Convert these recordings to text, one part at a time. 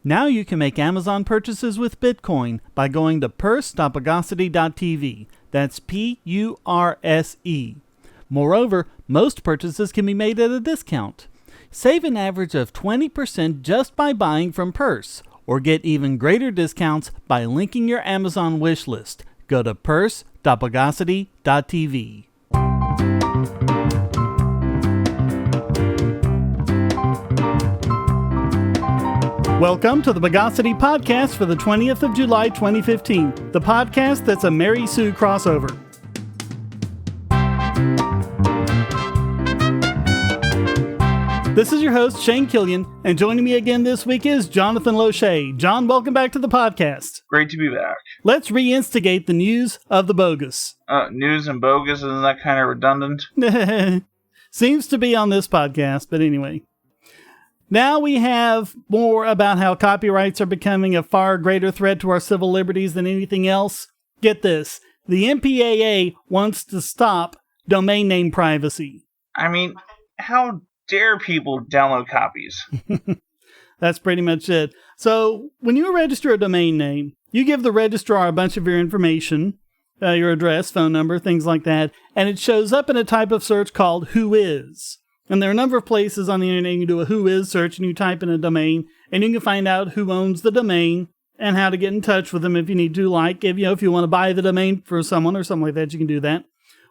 Now you can make Amazon purchases with Bitcoin by going to purse.bogosity.tv. That's P-U-R-S-E. Moreover, most purchases can be made at a discount. Save an average of 20% just by buying from Purse, or get even greater discounts by linking your Amazon wish list. Go to purse.bogosity.tv. Welcome to the Bogosity podcast for the 20th of July, 2015, the podcast that's a Mary Sue crossover. This is your host, Shane Killian, and joining me again this week is Jonathan Loesche. John, welcome back to the podcast. Great to be back. Let's reinstigate the news of the bogus. News and bogus, isn't that kind of redundant? Seems to be on this podcast, but anyway. Now we have more about how copyrights are becoming a far greater threat to our civil liberties than anything else. Get this. The MPAA wants to stop domain name privacy. I mean, how dare people download copies? That's pretty much it. So, when you register a domain name, you give the registrar a bunch of your information, your address, phone number, things like that, and it shows up in a type of search called Who Is. And there are a number of places on the internet you can do a Who Is search, and you type in a domain, and you can find out who owns the domain and how to get in touch with them if you need to, like if you want to buy the domain for someone or something like that, you can do that.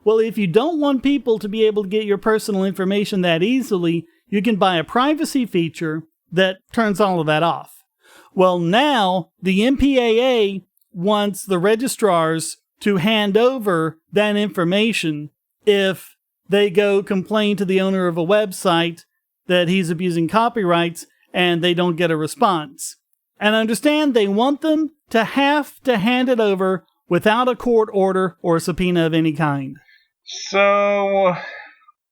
Well, if you don't want people to be able to get your personal information that easily, you can buy a privacy feature that turns all of that off. Well, now the MPAA wants the registrars to hand over that information if they go complain to the owner of a website that he's abusing copyrights and they don't get a response. And understand they want them to have to hand it over without a court order or a subpoena of any kind. So,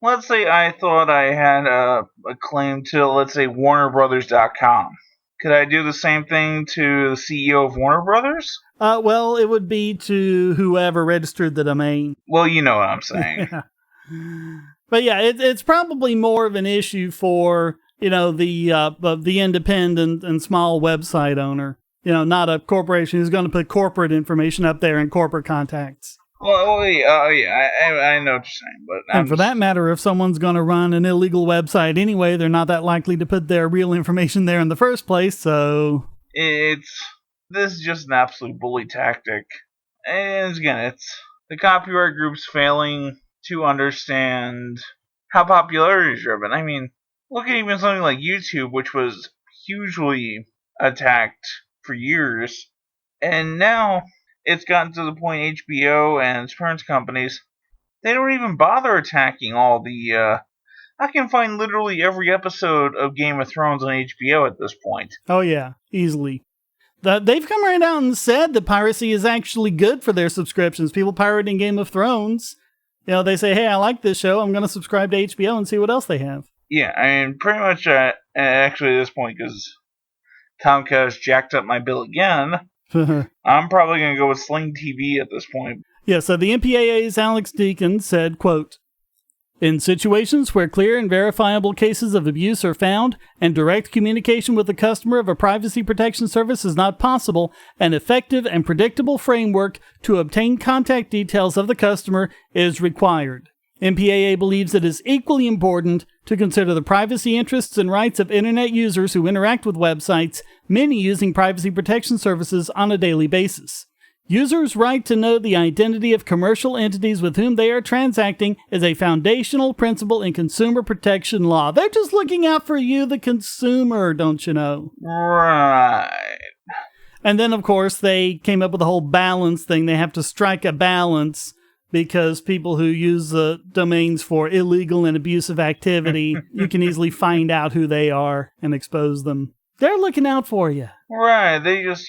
let's say I thought I had a claim to, let's say, WarnerBrothers.com. Could I do the same thing to the CEO of Warner Brothers? Well, it would be to whoever registered the domain. Well, you know what I'm saying. But yeah, it's probably more of an issue for, the independent and small website owner. Not a corporation who's going to put corporate information up there in corporate contacts. Well, yeah, I know what you're saying. But for that matter, if someone's going to run an illegal website anyway, they're not that likely to put their real information there in the first place, so... This is just an absolute bully tactic. And again, it's the copyright groups failing to understand how popularity is driven. I mean, look at even something like YouTube, which was hugely attacked for years, and now it's gotten to the point HBO and its parent companies, they don't even bother attacking all the, I can find literally every episode of Game of Thrones on HBO at this point. Oh yeah, easily. They've come right out and said that piracy is actually good for their subscriptions. People pirating Game of Thrones, they say, hey, I like this show, I'm going to subscribe to HBO and see what else they have. Yeah, I mean, pretty much, actually at this point, because Comcast jacked up my bill again, I'm probably going to go with Sling TV at this point. Yeah, so the MPAA's Alex Deacon said, quote, in situations where clear and verifiable cases of abuse are found and direct communication with the customer of a privacy protection service is not possible, an effective and predictable framework to obtain contact details of the customer is required. MPAA believes it is equally important to consider the privacy interests and rights of Internet users who interact with websites, many using privacy protection services on a daily basis. Users' right to know the identity of commercial entities with whom they are transacting is a foundational principle in consumer protection law. They're just looking out for you, the consumer, don't you know? Right. And then, of course, they came up with the whole balance thing. They have to strike a balance because people who use the domains for illegal and abusive activity, you can easily find out who they are and expose them. They're looking out for you. Right. They just,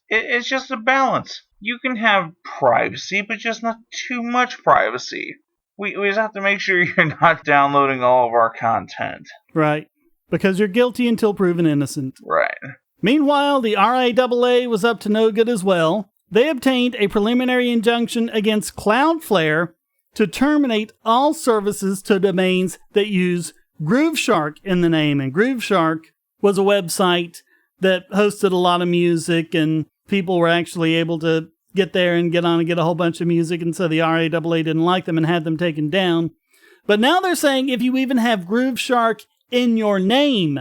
it's just a balance. You can have privacy, but just not too much privacy. We just have to make sure you're not downloading all of our content. Right. Because you're guilty until proven innocent. Right. Meanwhile, the RIAA was up to no good as well. They obtained a preliminary injunction against Cloudflare to terminate all services to domains that use Grooveshark in the name. And Grooveshark was a website that hosted a lot of music, and people were actually able to get there and get on and get a whole bunch of music, and so the RAAA didn't like them and had them taken down. But now they're saying if you even have Groove Shark in your name,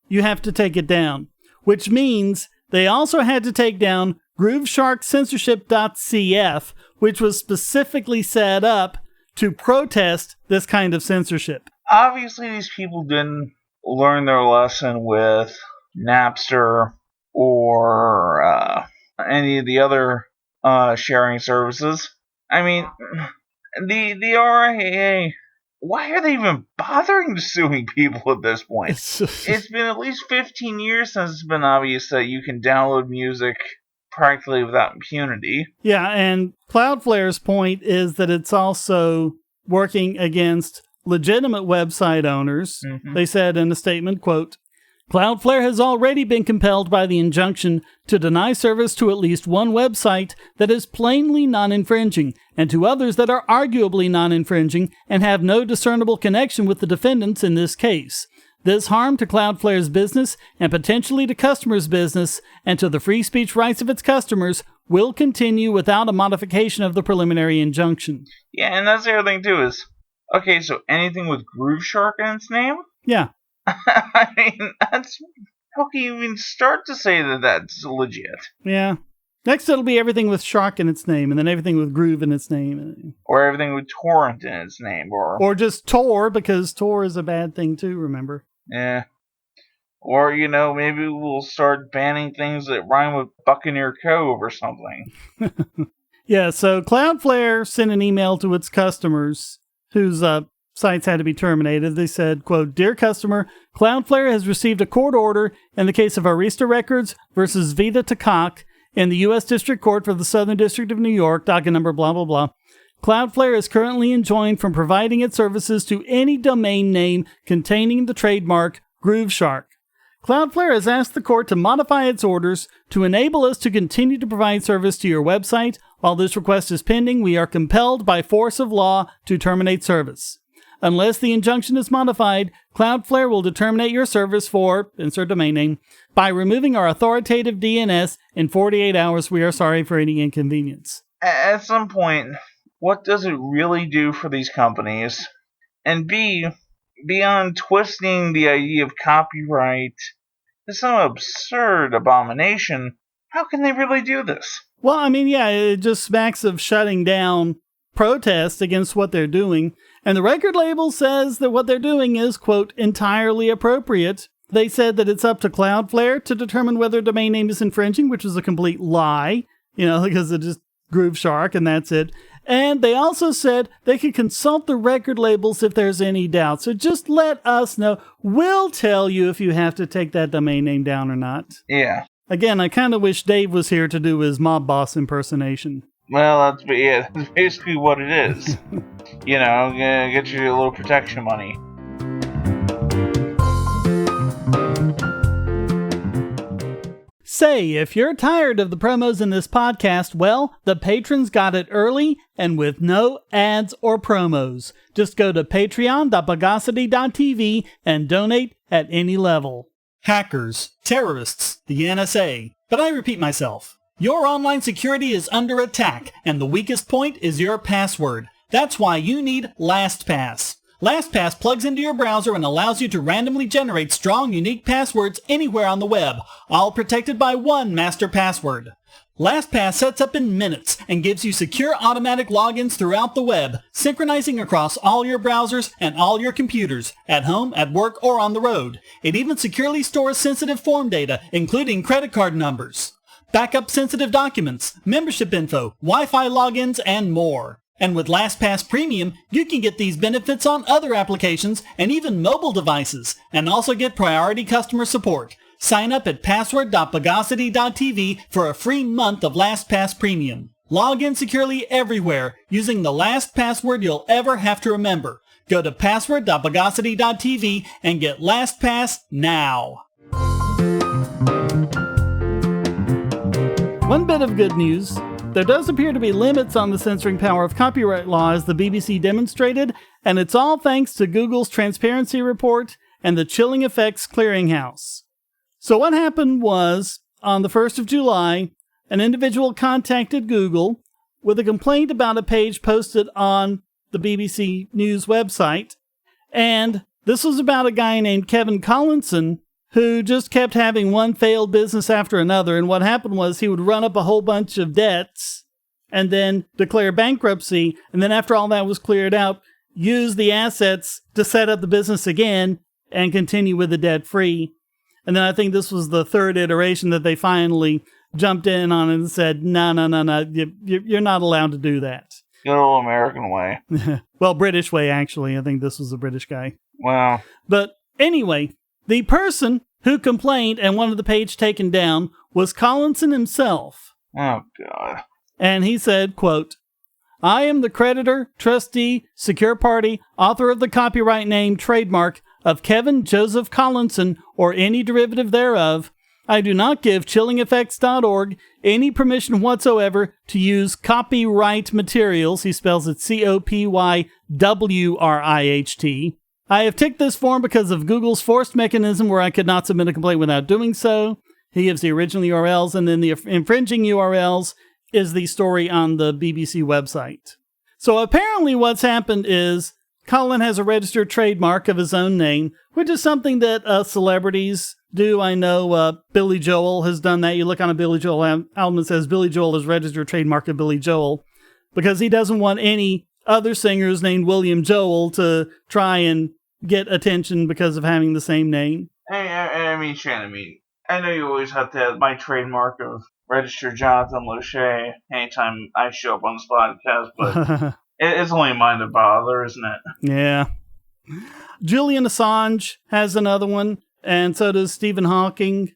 you have to take it down, which means they also had to take down GrooveSharkCensorship.cf, which was specifically set up to protest this kind of censorship. Obviously, these people didn't learn their lesson with Napster or any of the other sharing services. I mean, the RAAA, why are they even bothering suing people at this point? It's been at least 15 years since it's been obvious that you can download music practically without impunity. Yeah, and Cloudflare's point is that it's also working against legitimate website owners. Mm-hmm. They said in a statement, quote, Cloudflare has already been compelled by the injunction to deny service to at least one website that is plainly non-infringing, and to others that are arguably non-infringing and have no discernible connection with the defendants in this case. This harm to Cloudflare's business and potentially to customers' business and to the free speech rights of its customers will continue without a modification of the preliminary injunction. Yeah, and that's the other thing too is, okay, so anything with Groove Shark in its name? Yeah. I mean, that's... How can you even start to say that that's legit? Yeah. Next it'll be everything with Shark in its name, and then everything with Groove in its name. Or everything with Torrent in its name, or just Tor, because Tor is a bad thing too, remember? Yeah. Or, maybe we'll start banning things that rhyme with Buccaneer Cove or something. Yeah, so Cloudflare sent an email to its customers whose sites had to be terminated. They said, quote, Dear customer, Cloudflare has received a court order in the case of Arista Records versus Vita Takak in the U.S. District Court for the Southern District of New York, docket number blah, blah, blah. Cloudflare is currently enjoined from providing its services to any domain name containing the trademark Groove Shark. Cloudflare has asked the court to modify its orders to enable us to continue to provide service to your website. While this request is pending, we are compelled by force of law to terminate service. Unless the injunction is modified, Cloudflare will terminate your service for, insert domain name, by removing our authoritative DNS in 48 hours. We are sorry for any inconvenience. At some point, what does it really do for these companies? And B, beyond twisting the idea of copyright to some absurd abomination, how can they really do this? Well, I mean, yeah, it just smacks of shutting down protest against what they're doing. And the record label says that what they're doing is, quote, entirely appropriate. They said that it's up to Cloudflare to determine whether a domain name is infringing, which is a complete lie, because it just Groove Shark and that's it. And they also said they could consult the record labels if there's any doubt. So just let us know. We'll tell you if you have to take that domain name down or not. Yeah. Again, I kind of wish Dave was here to do his mob boss impersonation. Well, that's basically what it is. Get you a little protection money. Say, if you're tired of the promos in this podcast, well, the patrons got it early and with no ads or promos. Just go to patreon.bogosity.tv and donate at any level. Hackers, terrorists, the NSA. But I repeat myself. Your online security is under attack, and the weakest point is your password. That's why you need LastPass. LastPass plugs into your browser and allows you to randomly generate strong, unique passwords anywhere on the web, all protected by one master password. LastPass sets up in minutes and gives you secure automatic logins throughout the web, synchronizing across all your browsers and all your computers, at home, at work, or on the road. It even securely stores sensitive form data, including credit card numbers, backup sensitive documents, membership info, Wi-Fi logins, and more. And with LastPass Premium, you can get these benefits on other applications and even mobile devices, and also get priority customer support. Sign up at password.bogosity.tv for a free month of LastPass Premium. Log in securely everywhere using the last password you'll ever have to remember. Go to password.bogosity.tv and get LastPass now. One bit of good news. There does appear to be limits on the censoring power of copyright law, as the BBC demonstrated, and it's all thanks to Google's transparency report and the Chilling Effects Clearinghouse. So what happened was, on the 1st of July, an individual contacted Google with a complaint about a page posted on the BBC News website. And this was about a guy named Kevin Collinson who just kept having one failed business after another. And what happened was he would run up a whole bunch of debts and then declare bankruptcy. And then after all that was cleared out, use the assets to set up the business again and continue with the debt free. And then I think this was the third iteration that they finally jumped in on and said, no, you're not allowed to do that. Good old American way. Well, British way, actually. I think this was a British guy. Wow. But anyway, the person who complained and wanted the page taken down was Collinson himself. Oh, God. And he said, quote, I am the creditor, trustee, secure party, author of the copyright name, trademark of Kevin Joseph Collinson or any derivative thereof. I do not give chillingeffects.org any permission whatsoever to use copyright materials. He spells it COPYWRIHT. I have ticked this form because of Google's forced mechanism where I could not submit a complaint without doing so. He gives the original URLs, and then the infringing URLs is the story on the BBC website. So apparently what's happened is Colin has a registered trademark of his own name, which is something that celebrities do. I know Billy Joel has done that. You look on a Billy Joel album that says Billy Joel has registered trademark of Billy Joel because he doesn't want any other singers named William Joel to try and get attention because of having the same name. I mean, Shannon, I know you always have to have my trademark of registered Jonathan Loesche anytime I show up on this podcast, but it's only mine to bother, isn't it? Yeah. Julian Assange has another one, and so does Stephen Hawking.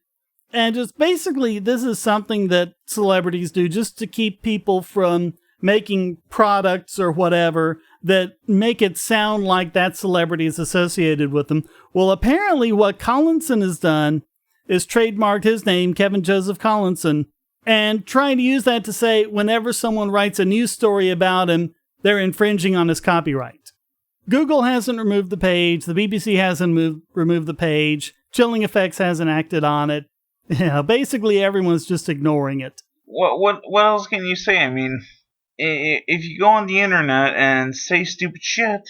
And just basically, this is something that celebrities do just to keep people from making products or whatever that make it sound like that celebrity is associated with them. Well, apparently what Collinson has done is trademarked his name, Kevin Joseph Collinson, and trying to use that to say whenever someone writes a news story about him, they're infringing on his copyright. Google hasn't removed the page. The BBC hasn't removed the page. Chilling Effects hasn't acted on it. Yeah, basically everyone's just ignoring it. What else can you say? I mean, if you go on the internet and say stupid shit,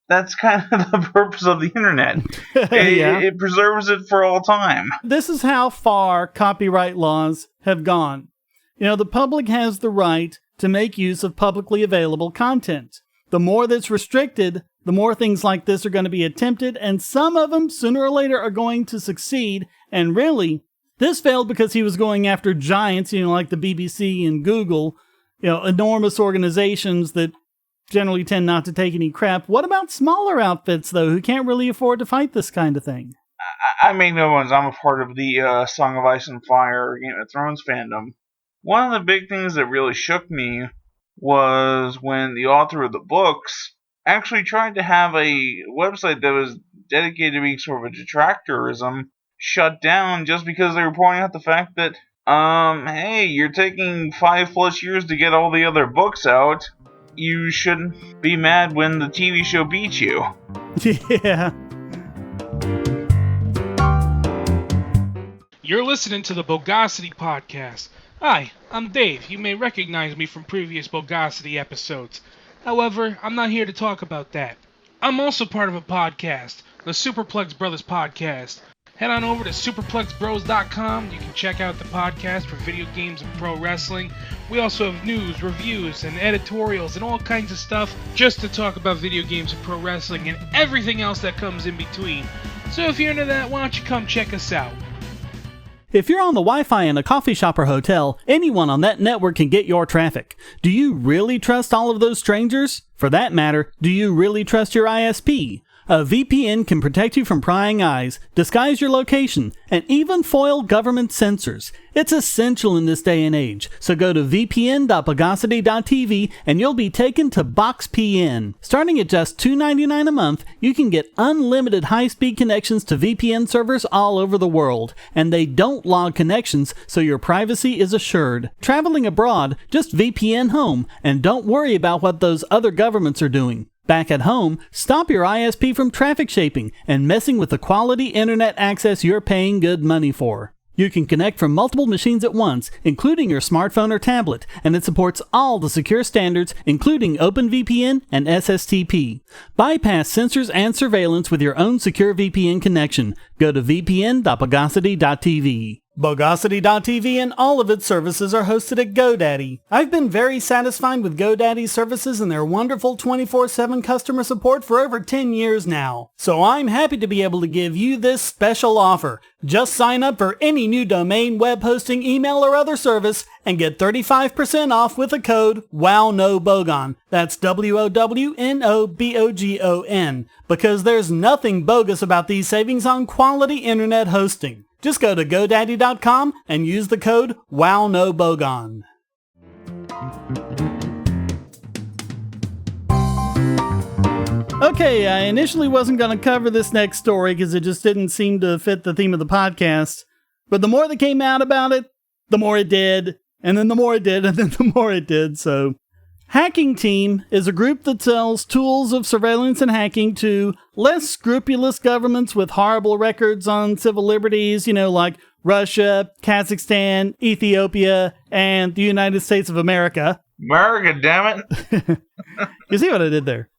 that's kind of the purpose of the internet. It preserves it for all time. This is how far copyright laws have gone. You know, the public has the right to make use of publicly available content. The more that's restricted, the more things like this are going to be attempted, and some of them, sooner or later, are going to succeed. And really, this failed because he was going after giants, like the BBC and Google, enormous organizations that generally tend not to take any crap. What about smaller outfits, though, who can't really afford to fight this kind of thing? I make no bones. I'm a part of the Song of Ice and Fire Game of Thrones fandom. One of the big things that really shook me was when the author of the books actually tried to have a website that was dedicated to being sort of a detractorism shut down just because they were pointing out the fact that, hey, you're taking 5+ years to get all the other books out. You shouldn't be mad when the TV show beats you. Yeah. You're listening to the Bogosity podcast. Hi, I'm Dave. You may recognize me from previous Bogosity episodes. However, I'm not here to talk about that. I'm also part of a podcast, the Superplex Brothers podcast. Head on over to superplexbros.com. You can check out the podcast for video games and pro wrestling. We also have news, reviews, and editorials and all kinds of stuff just to talk about video games and pro wrestling and everything else that comes in between. So if you're into that, why don't you come check us out? If you're on the Wi-Fi in a coffee shop or hotel, anyone on that network can get your traffic. Do you really trust all of those strangers? For that matter, do you really trust your ISP? A VPN can protect you from prying eyes, disguise your location, and even foil government censors. It's essential in this day and age, so go to vpn.bogosity.tv and you'll be taken to BoxPN. Starting at just $2.99 a month, you can get unlimited high-speed connections to VPN servers all over the world, and they don't log connections, so your privacy is assured. Traveling abroad, just VPN home, and don't worry about what those other governments are doing. Back at home, stop your ISP from traffic shaping and messing with the quality internet access you're paying good money for. You can connect from multiple machines at once, including your smartphone or tablet, and it supports all the secure standards, including OpenVPN and SSTP. Bypass censors and surveillance with your own secure VPN connection. Go to vpn.bogosity.tv. Bogosity.tv and all of its services are hosted at GoDaddy. I've been very satisfied with GoDaddy's services and their wonderful 24/7 customer support for over 10 years now. So I'm happy to be able to give you this special offer. Just sign up for any new domain, web hosting, email, or other service and get 35% off with the code WOWNOBOGON. That's WOWNOBOGON. Because there's nothing bogus about these savings on quality internet hosting. Just go to GoDaddy.com and use the code WOWNOBOGON. Okay, I initially wasn't going to cover this next story because it just didn't seem to fit the theme of the podcast. But the more that came out about it, the more it did. And then the more it did, and then the more it did. So, Hacking Team is a group that sells tools of surveillance and hacking to less scrupulous governments with horrible records on civil liberties, like Russia, Kazakhstan, Ethiopia, and the United States of America. America, damn it. You see what I did there?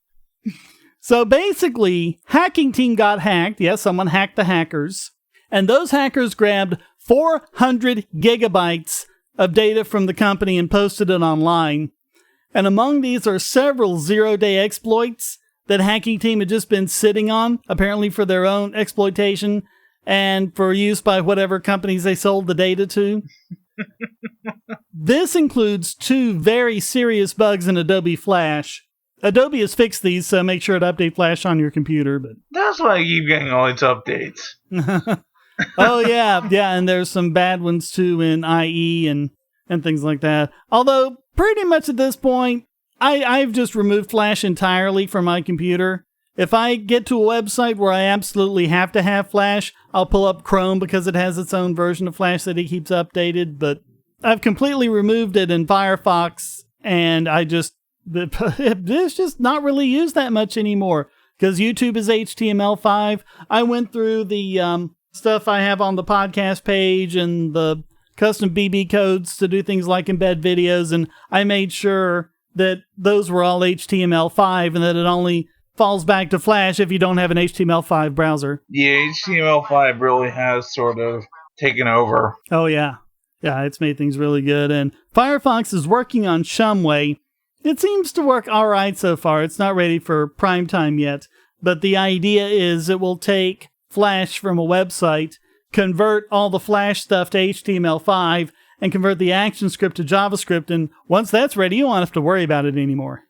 So basically, Hacking Team got hacked. Yes, someone hacked the hackers. And those hackers grabbed 400 gigabytes of data from the company and posted it online. And among these are several zero-day exploits that Hacking Team had just been sitting on, apparently for their own exploitation and for use by whatever companies they sold the data to. This includes 2 very serious bugs in Adobe Flash. Adobe has fixed these, so make sure to update Flash on your computer. But that's why I keep getting all its updates. Oh, yeah, and there's some bad ones too in IE and things like that. Although, pretty much at this point, I've just removed Flash entirely from my computer. If I get to a website where I absolutely have to have Flash, I'll pull up Chrome because it has its own version of Flash that it keeps updated. But I've completely removed it in Firefox, and it's just not really used that much anymore because YouTube is HTML5. I went through the stuff I have on the podcast page and the custom BB codes to do things like embed videos, and I made sure that those were all HTML5 and that it only falls back to Flash if you don't have an HTML5 browser. Yeah, HTML5 really has sort of taken over. Oh, yeah. Yeah, it's made things really good, and Firefox is working on Shumway. It seems to work all right so far. It's not ready for prime time yet, but the idea is it will take Flash from a website, convert all the Flash stuff to HTML5, and convert the action script to JavaScript, and once that's ready, you won't have to worry about it anymore.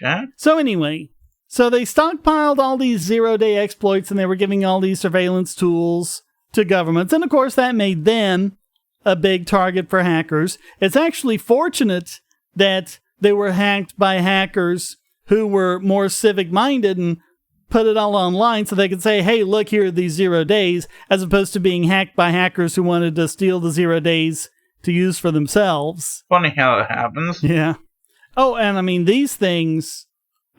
Okay. So anyway, they stockpiled all these zero-day exploits, and they were giving all these surveillance tools to governments, and of course that made them a big target for hackers. It's actually fortunate that they were hacked by hackers who were more civic-minded and put it all online so they could say, hey, look, here are these 0 days, as opposed to being hacked by hackers who wanted to steal the 0 days to use for themselves. Funny how it happens. Yeah. Oh, and I mean, these things,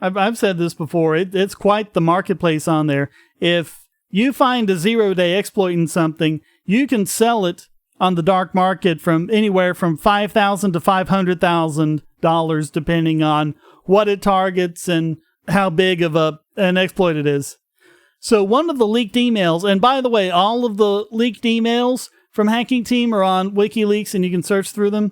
I've said this before, it's quite the marketplace on there. If you find a 0-day exploit in something, you can sell it on the dark market from anywhere from $5,000 to $500,000, depending on what it targets and how big of an exploit it is. So one of the leaked emails, and by the way, all of the leaked emails from Hacking Team are on WikiLeaks and you can search through them,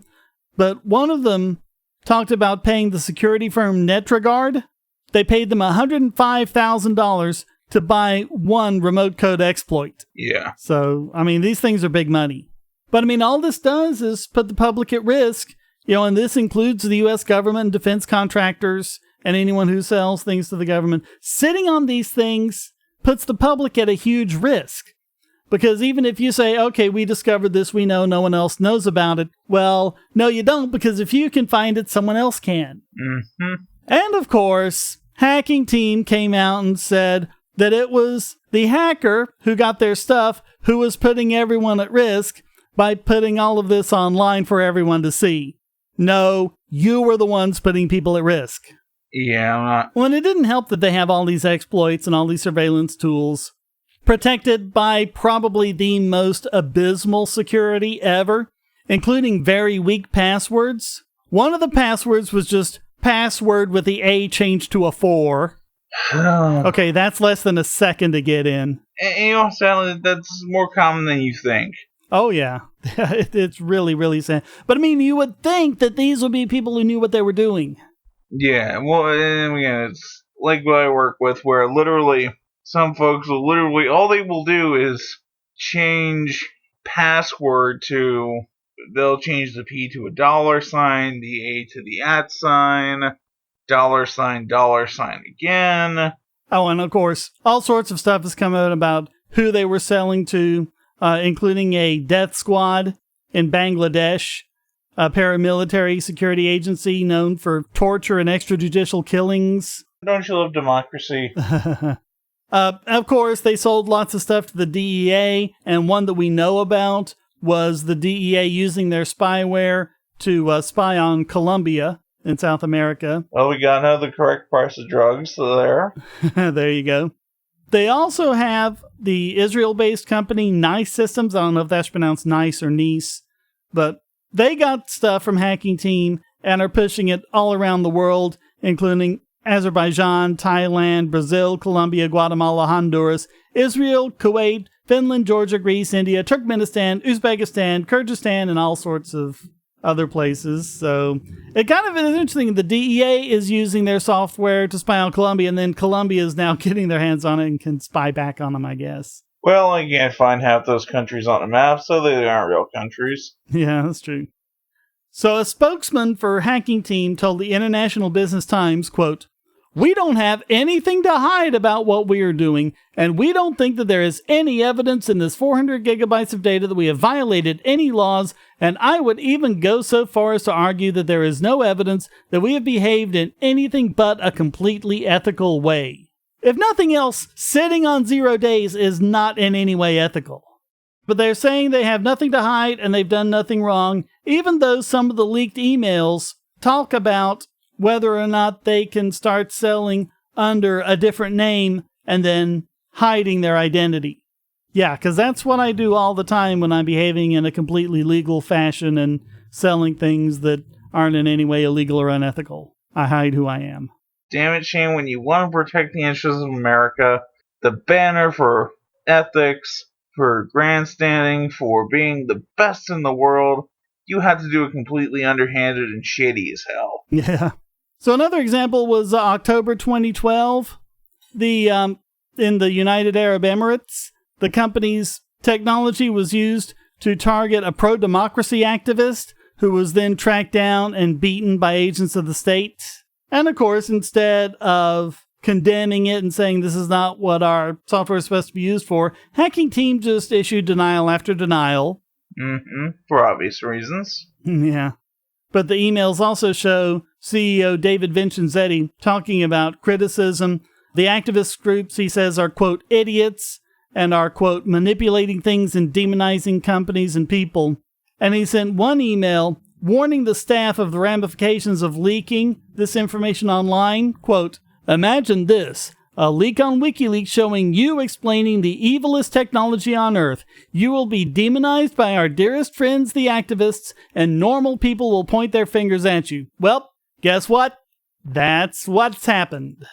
but one of them talked about paying the security firm Netragard. They paid them $105,000 to buy one remote code exploit. Yeah. So, I mean, these things are big money. But, I mean, all this does is put the public at risk, and this includes the U.S. government and defense contractors and anyone who sells things to the government. Sitting on these things puts the public at a huge risk. Because even if you say, okay, we discovered this, we know no one else knows about it. Well, no, you don't, because if you can find it, someone else can. Mm-hmm. And of course, Hacking Team came out and said that it was the hacker who got their stuff who was putting everyone at risk by putting all of this online for everyone to see. No, you were the ones putting people at risk. Yeah, I'm not. Well, and it didn't help that they have all these exploits and all these surveillance tools protected by probably the most abysmal security ever, including very weak passwords. One of the passwords was just password with the A changed to a 4. Okay, that's less than a second to get in. And you know, Sally, that's more common than you think. Oh, yeah. It's really, really sad. But I mean, you would think that these would be people who knew what they were doing. Yeah, well, and again, it's like what I work with, where literally some folks will literally, all they will do is change password to, they'll change the P to a $sign, the A to the @ sign, $sign again. Oh, and of course, all sorts of stuff has come out about who they were selling to, including a death squad in Bangladesh, a paramilitary security agency known for torture and extrajudicial killings. Don't you love democracy? Of course, they sold lots of stuff to the DEA, and one that we know about was the DEA using their spyware to spy on Colombia in South America. Well, we got to know the correct price of drugs, so there. There you go. They also have the Israel-based company Nice Systems. I don't know if that's pronounced Nice or Nice, but they got stuff from Hacking Team and are pushing it all around the world, including Azerbaijan, Thailand, Brazil, Colombia, Guatemala, Honduras, Israel, Kuwait, Finland, Georgia, Greece, India, Turkmenistan, Uzbekistan, Kyrgyzstan, and all sorts of other places. So it kind of is interesting. The DEA is using their software to spy on Colombia, and then Colombia is now getting their hands on it and can spy back on them, I guess. Well, I can't find half those countries on the map, so they aren't real countries. Yeah, that's true. So a spokesman for Hacking Team told the International Business Times, quote, "We don't have anything to hide about what we are doing, and we don't think that there is any evidence in this 400 gigabytes of data that we have violated any laws, and I would even go so far as to argue that there is no evidence that we have behaved in anything but a completely ethical way." If nothing else, sitting on 0 days is not in any way ethical. But they're saying they have nothing to hide and they've done nothing wrong, even though some of the leaked emails talk about whether or not they can start selling under a different name and then hiding their identity. Yeah, because that's what I do all the time when I'm behaving in a completely legal fashion and selling things that aren't in any way illegal or unethical. I hide who I am. Damn it, Shane, when you want to protect the interests of America, the banner for ethics, for grandstanding, for being the best in the world, you have to do it completely underhanded and shady as hell. Yeah. So another example was October 2012. In the United Arab Emirates, the company's technology was used to target a pro-democracy activist who was then tracked down and beaten by agents of the state. And of course, instead of condemning it and saying this is not what our software is supposed to be used for, Hacking Team just issued denial after denial. For obvious reasons. Yeah. But the emails also show CEO David Vincenzetti talking about criticism. The activist groups, he says, are, quote, idiots and are, quote, manipulating things and demonizing companies and people. And he sent one email warning the staff of the ramifications of leaking this information online. Quote, "Imagine this. A leak on WikiLeaks showing you explaining the evilest technology on Earth. You will be demonized by our dearest friends, the activists, and normal people will point their fingers at you. Well, guess what? That's what's happened."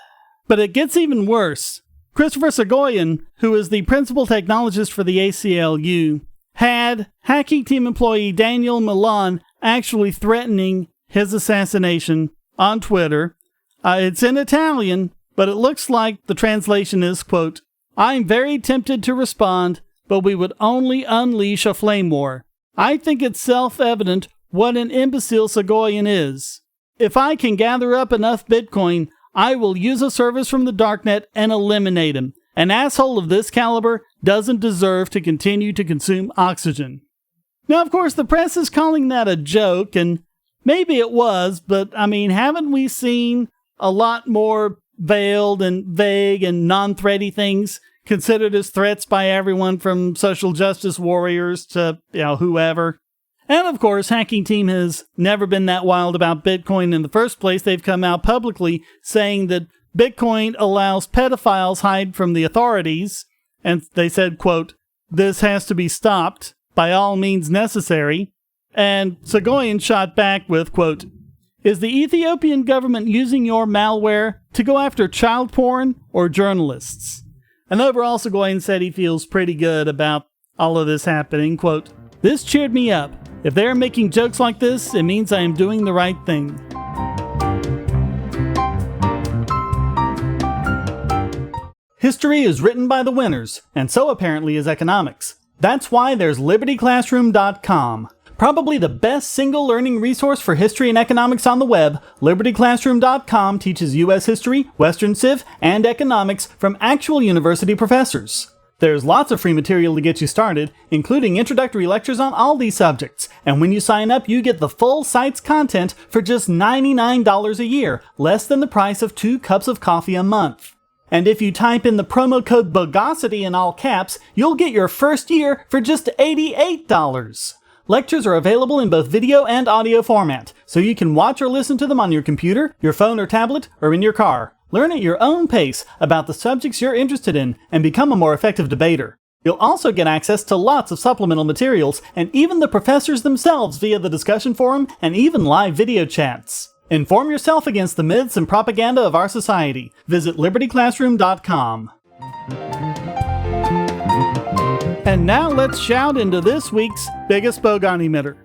But it gets even worse. Christopher Sagoyan, who is the principal technologist for the ACLU, had Hacking Team employee Daniel Milan actually threatening his assassination on Twitter. It's in Italian, but it looks like the translation is, quote, "I'm very tempted to respond, but we would only unleash a flame war. I think it's self-evident what an imbecile Sagoyan is. If I can gather up enough Bitcoin, I will use a service from the darknet and eliminate him. An asshole of this caliber doesn't deserve to continue to consume oxygen." Now, of course, the press is calling that a joke, and maybe it was, but, I mean, haven't we seen a lot more veiled and vague and non-thready things considered as threats by everyone from social justice warriors to, whoever? And of course, Hacking Team has never been that wild about Bitcoin in the first place. They've come out publicly saying that Bitcoin allows pedophiles hide from the authorities. And they said, quote, "This has to be stopped by all means necessary." And Segoyan shot back with, quote, "Is the Ethiopian government using your malware to go after child porn or journalists?" And overall, Segoyan said he feels pretty good about all of this happening. Quote, "This cheered me up. If they are making jokes like this, it means I am doing the right thing." History is written by the winners, and so apparently is economics. That's why there's LibertyClassroom.com. Probably the best single learning resource for history and economics on the web, LibertyClassroom.com teaches U.S. history, Western Civ, and economics from actual university professors. There's lots of free material to get you started, including introductory lectures on all these subjects. And when you sign up, you get the full site's content for just $99 a year, less than the price of 2 cups of coffee a month. And if you type in the promo code Bogosity in all caps, you'll get your first year for just $88. Lectures are available in both video and audio format, so you can watch or listen to them on your computer, your phone or tablet, or in your car. Learn at your own pace about the subjects you're interested in and become a more effective debater. You'll also get access to lots of supplemental materials and even the professors themselves via the discussion forum and even live video chats. Inform yourself against the myths and propaganda of our society. Visit LibertyClassroom.com. And now let's shout into this week's biggest Bogon emitter.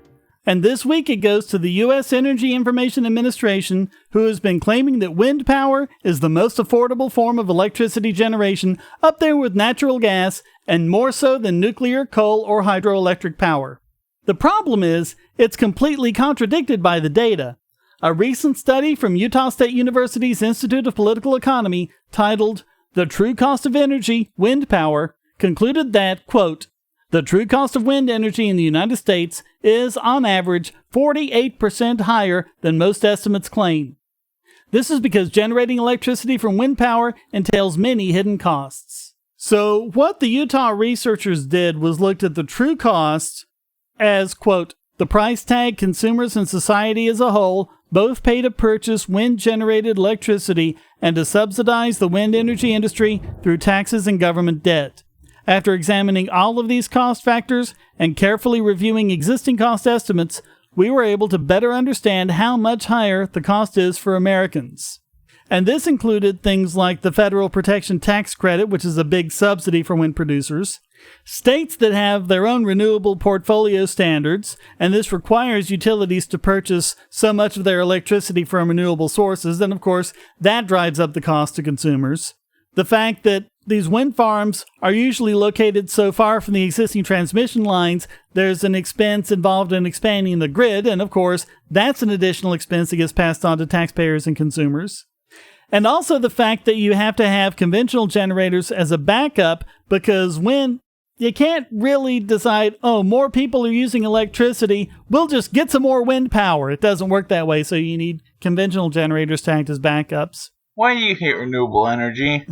And this week it goes to the U.S. Energy Information Administration, who has been claiming that wind power is the most affordable form of electricity generation, up there with natural gas, and more so than nuclear, coal, or hydroelectric power. The problem is, it's completely contradicted by the data. A recent study from Utah State University's Institute of Political Economy, titled "The True Cost of Energy, Wind Power," concluded that, quote, "The true cost of wind energy in the United States is, on average, 48% higher than most estimates claim. This is because generating electricity from wind power entails many hidden costs." So what the Utah researchers did was looked at the true cost as, quote, "the price tag consumers and society as a whole both pay to purchase wind-generated electricity and to subsidize the wind energy industry through taxes and government debt. After examining all of these cost factors and carefully reviewing existing cost estimates, we were able to better understand how much higher the cost is for Americans." And this included things like the Federal Protection Tax Credit, which is a big subsidy for wind producers, states that have their own renewable portfolio standards, and this requires utilities to purchase so much of their electricity from renewable sources, and of course, that drives up the cost to consumers. The fact that these wind farms are usually located so far from the existing transmission lines, there's an expense involved in expanding the grid, and of course, that's an additional expense that gets passed on to taxpayers and consumers. And also the fact that you have to have conventional generators as a backup, because when you can't really decide, oh, more people are using electricity, we'll just get some more wind power. It doesn't work that way, so you need conventional generators to act as backups. Why do you hate renewable energy?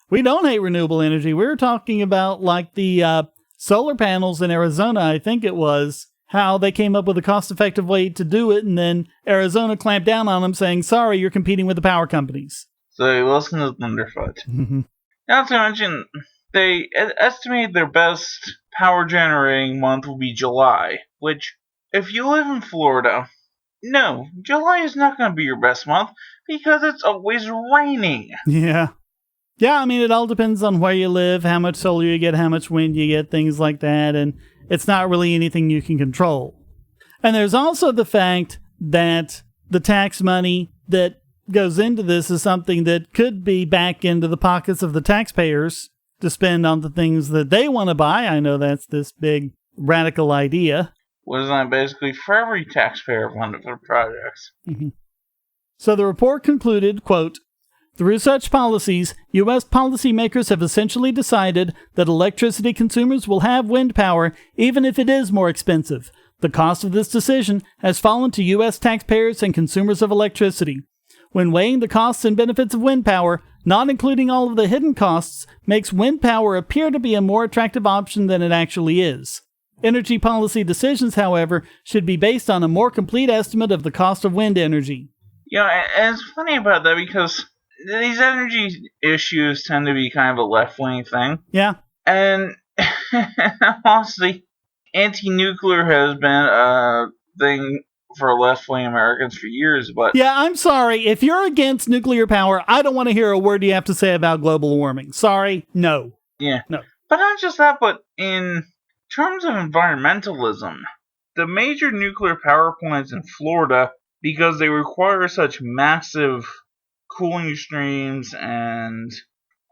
We don't hate renewable energy. We were talking about like the solar panels in Arizona, I think it was, how they came up with a cost-effective way to do it, and then Arizona clamped down on them saying, sorry, you're competing with the power companies. So listen to Thunderfoot. Not to mention, they estimate their best power generating month will be July, which, if you live in Florida, no, July is not going to be your best month because it's always raining. Yeah. Yeah, I mean, it all depends on where you live, how much solar you get, how much wind you get, things like that, and it's not really anything you can control. And there's also the fact that the tax money that goes into this is something that could be back into the pockets of the taxpayers to spend on the things that they want to buy. I know that's this big radical idea. Wasn't that basically for every taxpayer funded for projects? So the report concluded, quote, through such policies, U.S. policymakers have essentially decided that electricity consumers will have wind power even if it is more expensive. The cost of this decision has fallen to U.S. taxpayers and consumers of electricity. When weighing the costs and benefits of wind power, not including all of the hidden costs, makes wind power appear to be a more attractive option than it actually is. Energy policy decisions, however, should be based on a more complete estimate of the cost of wind energy. And it's funny about that because these energy issues tend to be kind of a left-wing thing. Yeah. And honestly, anti-nuclear has been a thing for left-wing Americans for years, but... Yeah, I'm sorry. If you're against nuclear power, I don't want to hear a word you have to say about global warming. Sorry, no. Yeah. No. But not just that, but in terms of environmentalism, the major nuclear power plants in Florida, because they require such massive cooling streams and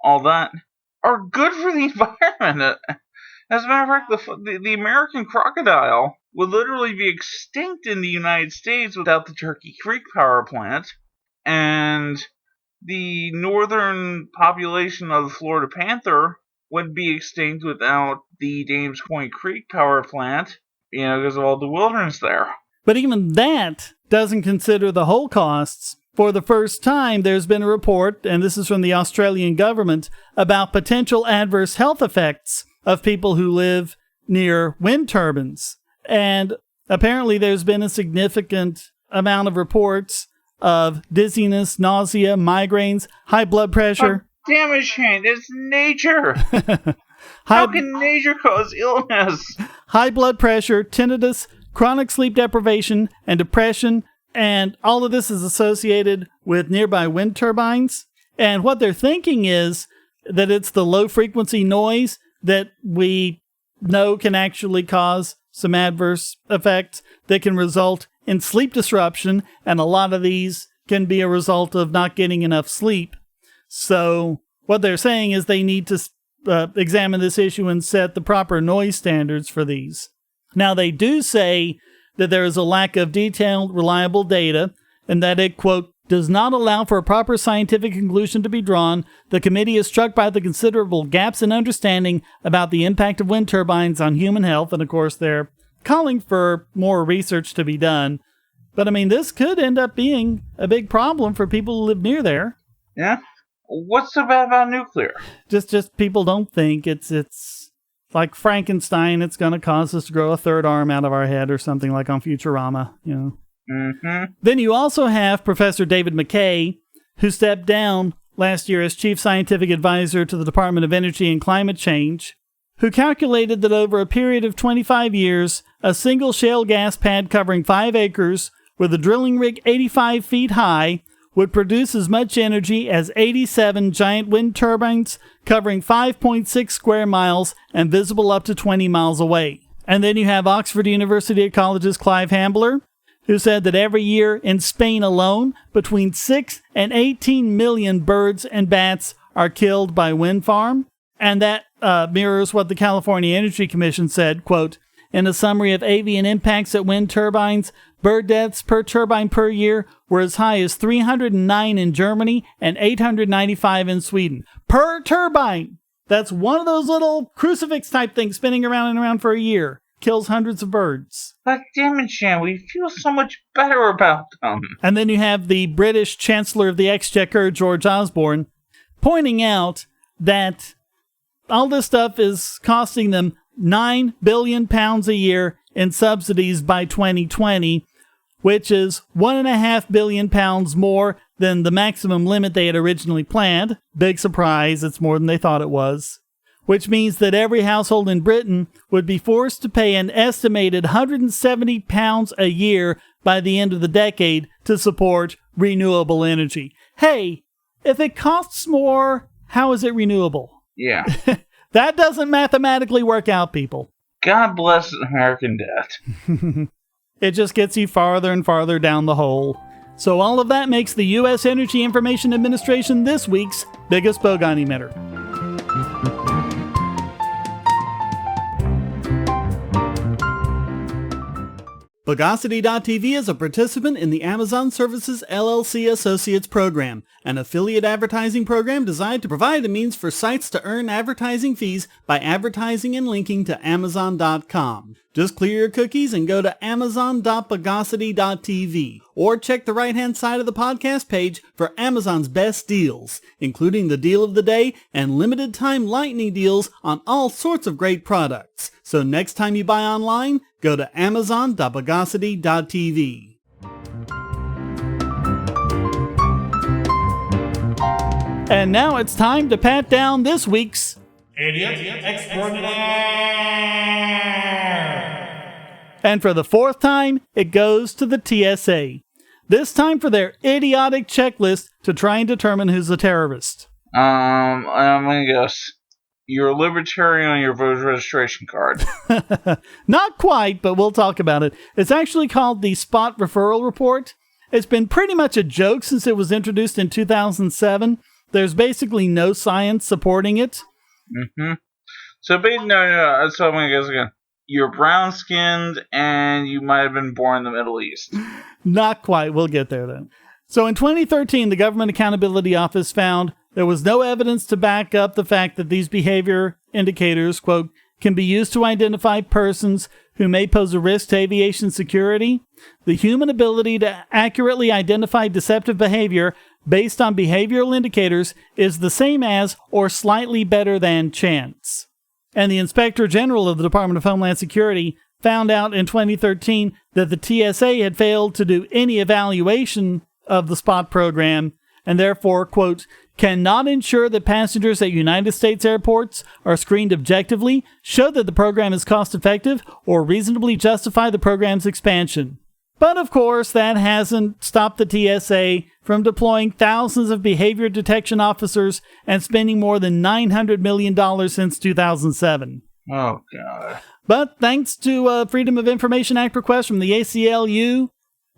all that, are good for the environment. As a matter of fact, the American crocodile would literally be extinct in the United States without the Turkey Creek power plant, and the northern population of the Florida panther would be extinct without the James Point Creek power plant, because of all the wilderness there. But even that doesn't consider the whole costs. For the first time, there's been a report, and this is from the Australian government, about potential adverse health effects of people who live near wind turbines. And apparently there's been a significant amount of reports of dizziness, nausea, migraines, high blood pressure. Oh, damn it, Shane, it's nature! How can nature cause illness? High blood pressure, tinnitus, chronic sleep deprivation, and depression. And all of this is associated with nearby wind turbines. And what they're thinking is that it's the low-frequency noise that we know can actually cause some adverse effects that can result in sleep disruption. And a lot of these can be a result of not getting enough sleep. So what they're saying is they need to examine this issue and set the proper noise standards for these. Now, they do say that there is a lack of detailed, reliable data, and that it, quote, does not allow for a proper scientific conclusion to be drawn. The committee is struck by the considerable gaps in understanding about the impact of wind turbines on human health, and of course they're calling for more research to be done. But I mean, this could end up being a big problem for people who live near there. Yeah? What's so bad about nuclear? Just people don't think it's like Frankenstein. It's going to cause us to grow a third arm out of our head or something like on Futurama, Mm-hmm. Then you also have Professor David McKay, who stepped down last year as Chief Scientific Advisor to the Department of Energy and Climate Change, who calculated that over a period of 25 years, a single shale gas pad covering 5 acres with a drilling rig 85 feet high would produce as much energy as 87 giant wind turbines covering 5.6 square miles and visible up to 20 miles away. And then you have Oxford University College's Clive Hambler, who said that every year in Spain alone, between 6 and 18 million birds and bats are killed by wind farm. And that mirrors what the California Energy Commission said, quote, in a summary of avian impacts at wind turbines, bird deaths per turbine per year were as high as 309 in Germany and 895 in Sweden. Per turbine! That's one of those little crucifix type things spinning around and around for a year. Kills hundreds of birds. But damn it, Shan, we feel so much better about them. And then you have the British Chancellor of the Exchequer, George Osborne, pointing out that all this stuff is costing them £9 billion a year in subsidies by 2020, which is £1.5 billion more than the maximum limit they had originally planned. Big surprise, it's more than they thought it was. Which means that every household in Britain would be forced to pay an estimated £170 a year by the end of the decade to support renewable energy. Hey, if it costs more, how is it renewable? Yeah. That doesn't mathematically work out, people. God bless American debt. It just gets you farther and farther down the hole. So all of that makes the U.S. Energy Information Administration this week's biggest bogon emitter. Bogosity.tv is a participant in the Amazon Services LLC Associates Program, an affiliate advertising program designed to provide a means for sites to earn advertising fees by advertising and linking to Amazon.com. Just clear your cookies and go to amazon.bogosity.tv or check the right-hand side of the podcast page for Amazon's best deals, including the deal of the day and limited-time lightning deals on all sorts of great products. So next time you buy online, go to amazon.bogosity.tv. And now it's time to pat down this week's Idiot Extraordinaire! And for the fourth time, it goes to the TSA. This time for their idiotic checklist to try and determine who's a terrorist. I'm gonna guess you're a libertarian on your voter registration card. Not quite, but we'll talk about it. It's actually called the Spot Referral Report. It's been pretty much a joke since it was introduced in 2007. There's basically no science supporting it. Mm-hmm. So, no. So I'm gonna guess again. You're brown-skinned, and you might have been born in the Middle East. Not quite. We'll get there, though. So in 2013, the Government Accountability Office found there was no evidence to back up the fact that these behavior indicators, quote, can be used to identify persons who may pose a risk to aviation security. The human ability to accurately identify deceptive behavior based on behavioral indicators is the same as or slightly better than chance. And the Inspector General of the Department of Homeland Security found out in 2013 that the TSA had failed to do any evaluation of the SPOT program and therefore, quote, cannot ensure that passengers at United States airports are screened objectively, show that the program is cost-effective, or reasonably justify the program's expansion. But of course, that hasn't stopped the TSA from deploying thousands of behavior detection officers and spending more than $900 million since 2007. Oh, God. But thanks to a Freedom of Information Act request from the ACLU,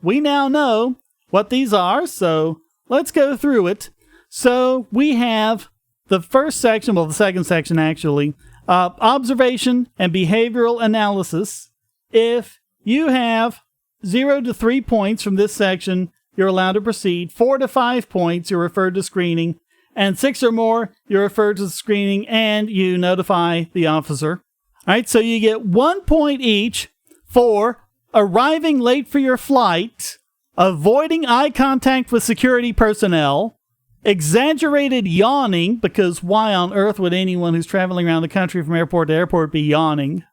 we now know what these are, so let's go through it. So we have the first section, well, the second section actually, observation and behavioral analysis. If you have 0 to 3 points from this section, you're allowed to proceed. 4 to 5 points, you're referred to screening. And 6 or more, you're referred to screening and you notify the officer. All right, so you get 1 point each for arriving late for your flight, avoiding eye contact with security personnel, exaggerated yawning, because why on earth would anyone who's traveling around the country from airport to airport be yawning?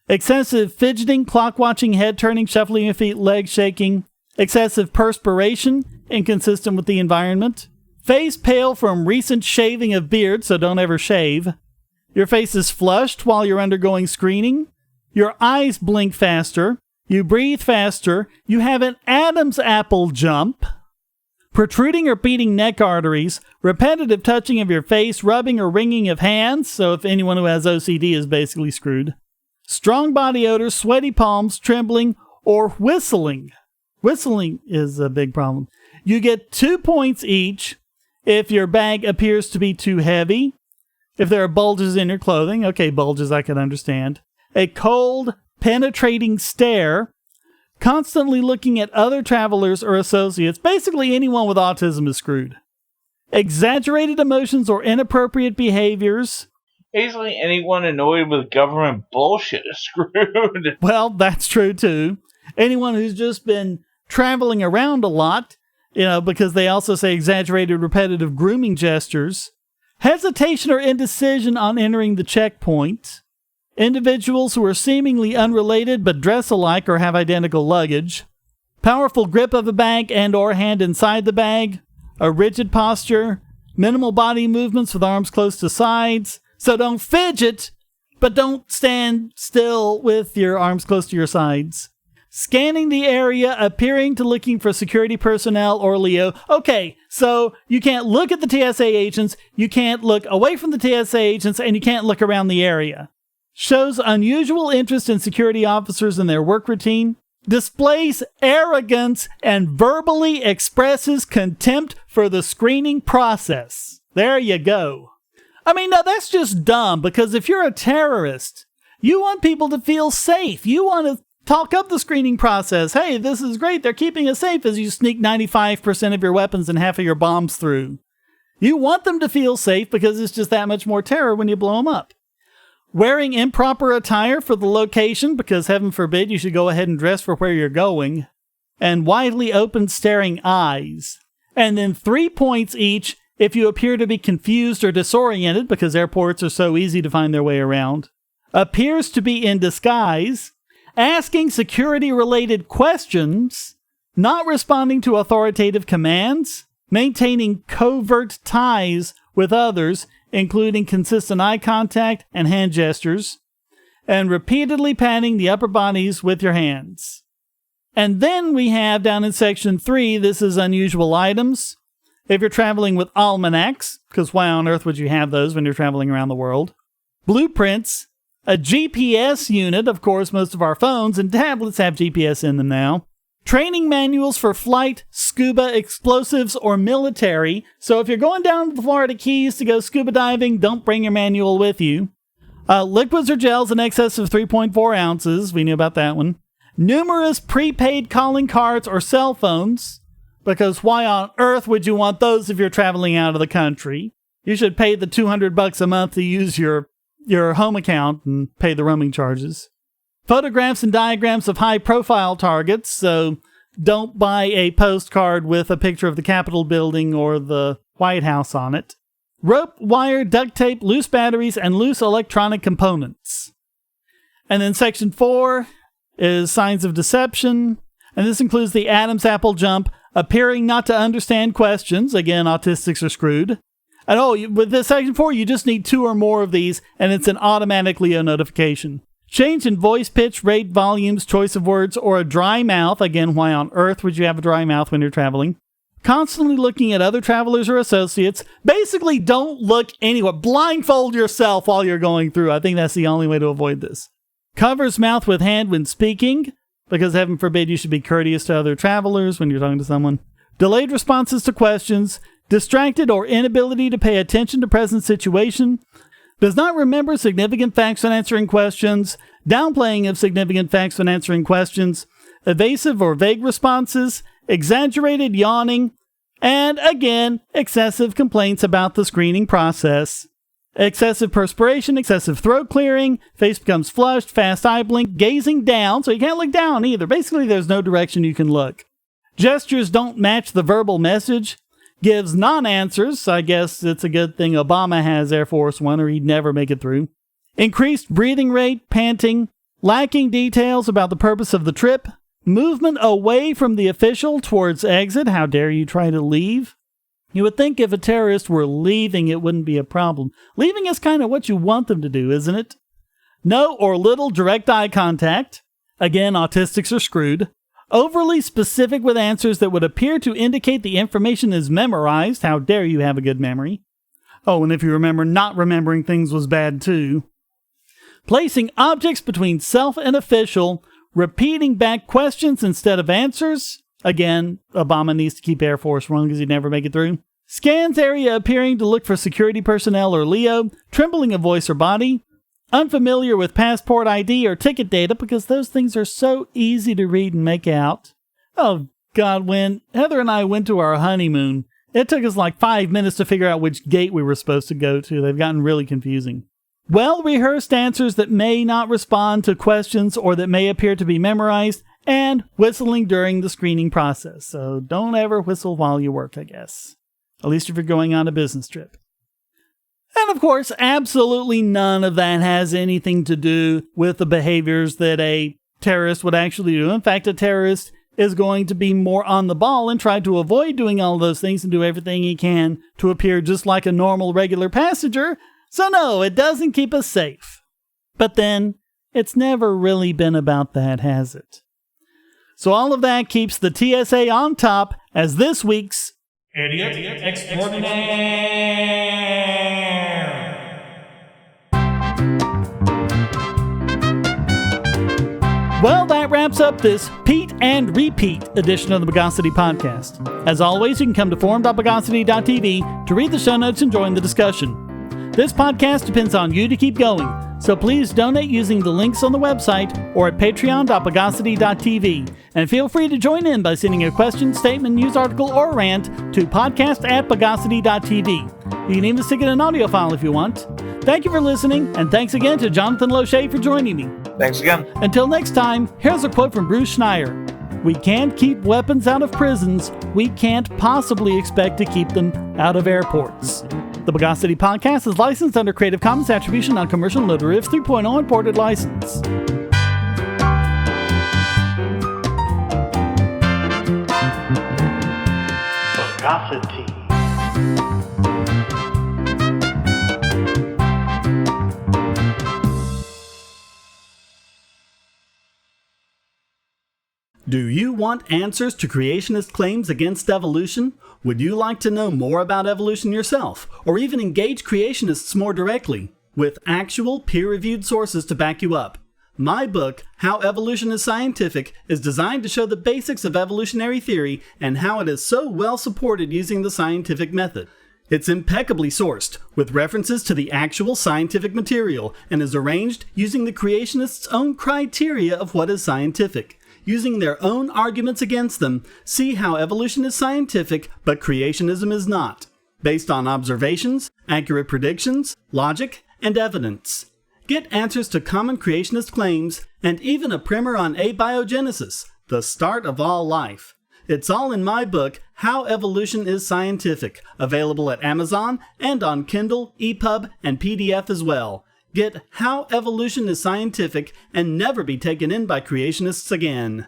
Excessive fidgeting, clock watching, head turning, shuffling your feet, legs shaking. Excessive perspiration, inconsistent with the environment. Face pale from recent shaving of beard, so don't ever shave. Your face is flushed while you're undergoing screening. Your eyes blink faster. You breathe faster. You have an Adam's apple jump. Protruding or beating neck arteries. Repetitive touching of your face, rubbing or wringing of hands, so if anyone who has OCD is basically screwed. Strong body odor, sweaty palms, trembling, or whistling. Whistling is a big problem. You get 2 points each if your bag appears to be too heavy. If there are bulges in your clothing. Okay, bulges I can understand. A cold, penetrating stare. Constantly looking at other travelers or associates. Basically, anyone with autism is screwed. Exaggerated emotions or inappropriate behaviors. Basically, anyone annoyed with government bullshit is screwed. Well, that's true, too. Anyone who's just been traveling around a lot, because they also say exaggerated, repetitive grooming gestures. Hesitation or indecision on entering the checkpoint. Individuals who are seemingly unrelated but dress alike or have identical luggage. Powerful grip of a bag and or hand inside the bag. A rigid posture. Minimal body movements with arms close to sides. So don't fidget, but don't stand still with your arms close to your sides. Scanning the area, appearing to looking for security personnel or Leo. Okay, so you can't look at the TSA agents, you can't look away from the TSA agents, and you can't look around the area. Shows unusual interest in security officers and their work routine. Displays arrogance and verbally expresses contempt for the screening process. There you go. I mean, no, that's just dumb, because if you're a terrorist, you want people to feel safe. You want to talk up the screening process. Hey, this is great. They're keeping us safe as you sneak 95% of your weapons and half of your bombs through. You want them to feel safe because it's just that much more terror when you blow them up. Wearing improper attire for the location, because heaven forbid you should go ahead and dress for where you're going. And widely open staring eyes. And then 3 points each if you appear to be confused or disoriented, because airports are so easy to find their way around. Appears to be in disguise. Asking security-related questions. Not responding to authoritative commands. Maintaining covert ties with others, including consistent eye contact and hand gestures. And repeatedly patting the upper bodies with your hands. And then we have down in section 3, this is unusual items. If you're traveling with almanacs, because why on earth would you have those when you're traveling around the world? Blueprints, a GPS unit, of course most of our phones and tablets have GPS in them now. Training manuals for flight, scuba, explosives, or military. So if you're going down to the Florida Keys to go scuba diving, don't bring your manual with you. Liquids or gels in excess of 3.4 ounces. We knew about that one. Numerous prepaid calling cards or cell phones, because why on earth would you want those if you're traveling out of the country? You should pay the $200 a month to use your home account and pay the roaming charges. Photographs and diagrams of high-profile targets, so don't buy a postcard with a picture of the Capitol building or the White House on it. Rope, wire, duct tape, loose batteries, and loose electronic components. And then section 4... is signs of deception, and this includes the Adam's apple jump, appearing not to understand questions. Again, autistics are screwed. And with this section 4, you just need 2 or more of these, and it's an automatic Leo notification. Change in voice pitch, rate, volumes, choice of words, or a dry mouth. Again, why on earth would you have a dry mouth when you're traveling? Constantly looking at other travelers or associates. Basically, don't look anywhere. Blindfold yourself while you're going through. I think that's the only way to avoid this. Covers mouth with hand when speaking, because heaven forbid you should be courteous to other travelers when you're talking to someone. Delayed responses to questions. Distracted or inability to pay attention to present situation. Does not remember significant facts when answering questions. Downplaying of significant facts when answering questions. Evasive or vague responses. Exaggerated yawning. And again, excessive complaints about the screening process. Excessive perspiration, excessive throat clearing, face becomes flushed, fast eye blink, gazing down, so you can't look down either. Basically, there's no direction you can look. Gestures don't match the verbal message. Gives non-answers. I guess it's a good thing Obama has Air Force One or he'd never make it through. Increased breathing rate, panting, lacking details about the purpose of the trip. Movement away from the official towards exit. How dare you try to leave? You would think if a terrorist were leaving, it wouldn't be a problem. Leaving is kind of what you want them to do, isn't it? No or little direct eye contact. Again, autistics are screwed. Overly specific with answers that would appear to indicate the information is memorized. How dare you have a good memory? Oh, and if you remember, not remembering things was bad too. Placing objects between self and official. Repeating back questions instead of answers. Again, Obama needs to keep Air Force One because he'd never make it through. Scans area appearing to look for security personnel or Leo. Trembling of voice or body. Unfamiliar with passport ID or ticket data because those things are so easy to read and make out. Oh, God, when Heather and I went to our honeymoon, it took us like 5 minutes to figure out which gate we were supposed to go to. They've gotten really confusing. Well-rehearsed answers that may not respond to questions or that may appear to be memorized. And whistling during the screening process. So don't ever whistle while you work, I guess. At least if you're going on a business trip. And of course, absolutely none of that has anything to do with the behaviors that a terrorist would actually do. In fact, a terrorist is going to be more on the ball and try to avoid doing all those things and do everything he can to appear just like a normal, regular passenger. So no, it doesn't keep us safe. But then, it's never really been about that, has it? So all of that keeps the TSA on top as this week's Idiot Extraordinaire. Well, that wraps up this Pete and Repeat edition of the Bogosity podcast. As always, you can come to forum.bogosity.tv to read the show notes and join the discussion. This podcast depends on you to keep going, so please donate using the links on the website or at patreon.bogosity.tv. And feel free to join in by sending a question, statement, news article, or rant to podcast@bogosity.tv. You can even stick in an audio file if you want. Thank you for listening, and thanks again to Jonathan Loesche for joining me. Thanks again. Until next time, here's a quote from Bruce Schneier. We can't keep weapons out of prisons. We can't possibly expect to keep them out of airports. The Bogosity podcast is licensed under Creative Commons Attribution Non-Commercial No Derivatives 3.0 Imported License. Bogosity. Do you want answers to creationist claims against evolution? Would you like to know more about evolution yourself, or even engage creationists more directly, with actual peer-reviewed sources to back you up? My book, How Evolution is Scientific, is designed to show the basics of evolutionary theory and how it is so well supported using the scientific method. It's impeccably sourced, with references to the actual scientific material, and is arranged using the creationists' own criteria of what is scientific. Using their own arguments against them, see how evolution is scientific, but creationism is not, based on observations, accurate predictions, logic, and evidence. Get answers to common creationist claims, and even a primer on abiogenesis, the start of all life. It's all in my book, How Evolution is Scientific, available at Amazon and on Kindle, EPUB, and PDF as well. Get How Evolution is Scientific and never be taken in by creationists again.